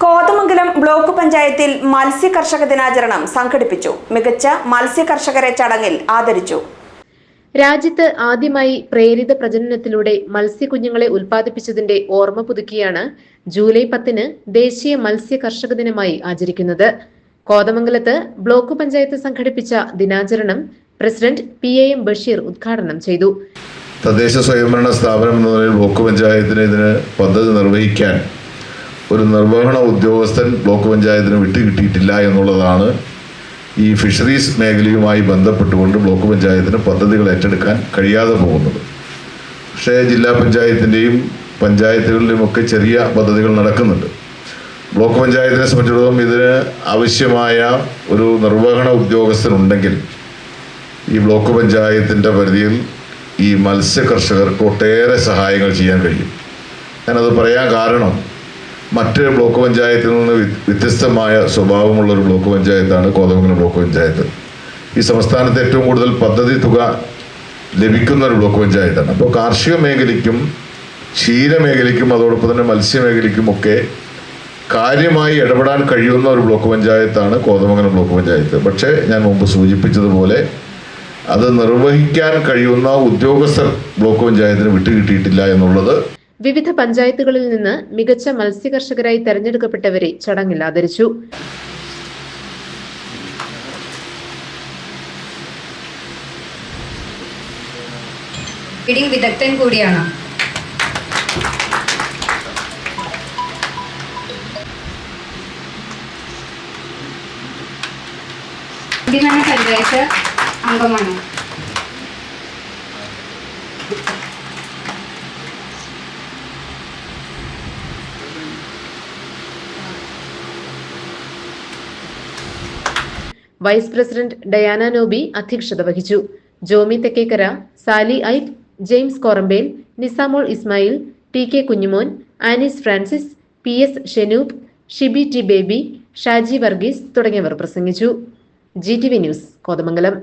Kothamangalam block പഞ്ചായത്തിൽ മത്സ്യ കർഷക ദിനാചരണം സംഘടിപ്പിച്ചു. മികച്ച മത്സ്യ കർഷകരെ ചടങ്ങിൽ ആദരിച്ചു. രാജ്യത്ത് ആദ്യമായി പ്രേരിത പ്രജനനത്തിലൂടെ മത്സ്യക്കുഞ്ഞുങ്ങളെ ഉൽപ്പാദിപ്പിച്ചതിന്റെ ഓർമ്മ പുതുക്കിയാണ് ജൂലൈ 10-ന് ദേശീയ മത്സ്യ കർഷക ദിനമായി ആചരിക്കുന്നത്. കോതമംഗലത്ത് ബ്ലോക്ക് പഞ്ചായത്ത് സംഘടിപ്പിച്ച ദിനാചരണം പ്രസിഡന്റ് PAM ബഷീർ ഉദ്ഘാടനം ചെയ്തു. തദ്ദേശ സ്വയംഭരണ സ്ഥാപനം എന്ന നിലയിൽ ബ്ലോക്ക് പഞ്ചായത്തിന് ഇതിന് പദ്ധതി നിർവഹിക്കാൻ ഒരു നിർവഹണ ഉദ്യോഗസ്ഥൻ ബ്ലോക്ക് പഞ്ചായത്തിന് വിട്ടുകിട്ടിയിട്ടില്ല എന്നുള്ളതാണ് ഈ ഫിഷറീസ് മേഖലയുമായി ബന്ധപ്പെട്ടുകൊണ്ട് ബ്ലോക്ക് പഞ്ചായത്തിന് പദ്ധതികൾ ഏറ്റെടുക്കാൻ കഴിയാതെ പോകുന്നത്. പക്ഷേ ജില്ലാ പഞ്ചായത്തിൻ്റെയും പഞ്ചായത്തുകളിലുമൊക്കെ ചെറിയ പദ്ധതികൾ നടക്കുന്നുണ്ട്. ബ്ലോക്ക് പഞ്ചായത്തിനെ സംബന്ധിച്ചിടത്തോളം ഇതിന് ആവശ്യമായ ഒരു നിർവഹണ ഉദ്യോഗസ്ഥനുണ്ടെങ്കിൽ ഈ ബ്ലോക്ക് പഞ്ചായത്തിൻ്റെ പരിധിയിൽ ഈ മത്സ്യ കർഷകർക്ക് ഒട്ടേറെ സഹായങ്ങൾ ചെയ്യാൻ കഴിയും. ഞാനത് പറയാൻ കാരണം മറ്റ് ബ്ലോക്ക് പഞ്ചായത്തിൽ നിന്ന് വ്യത്യസ്തമായ സ്വഭാവമുള്ളൊരു ബ്ലോക്ക് പഞ്ചായത്താണ് കോതമംഗലം ബ്ലോക്ക് പഞ്ചായത്ത്. ഈ സംസ്ഥാനത്ത് ഏറ്റവും കൂടുതൽ പദ്ധതി തുക ലഭിക്കുന്ന ഒരു ബ്ലോക്ക് പഞ്ചായത്താണ്. അപ്പോൾ കാർഷിക മേഖലയ്ക്കും ക്ഷീരമേഖലയ്ക്കും അതോടൊപ്പം തന്നെ മത്സ്യമേഖലയ്ക്കുമൊക്കെ കാര്യമായി ഇടപെടാൻ കഴിയുന്ന ഒരു ബ്ലോക്ക് പഞ്ചായത്താണ് കോതമംഗലം ബ്ലോക്ക് പഞ്ചായത്ത്. പക്ഷേ ഞാൻ മുമ്പ് സൂചിപ്പിച്ചതുപോലെ അത് നിർവഹിക്കാൻ കഴിയുന്ന ഉദ്യോഗസ്ഥർ ബ്ലോക്ക് പഞ്ചായത്തിന് വിട്ടുകിട്ടിയിട്ടില്ല എന്നുള്ളത്. വിവിധ പഞ്ചായത്തുകളിൽ നിന്ന് മികച്ച മത്സ്യ കർഷകരായി തെരഞ്ഞെടുക്കപ്പെട്ടവരെ ചടങ്ങിൽ ആദരിച്ചു. ഫീഡിംഗ് വിദഗ്ധൻ കൂടിയാണ്. പഞ്ചായത്ത് അംഗമാണ്. വൈസ് പ്രസിഡന്റ് ഡയാന നോബി അധ്യക്ഷത വഹിച്ചു. Jomy Thekkekkara, Sally Ait, James Korambel, Nisamol Ismail, TK Kunjumon, Anees Francis, PS Shenoob, Shibi T Baby, Shaji Varghese തുടങ്ങിയവർ പ്രസംഗിച്ചു. GTV news Kothamangalam.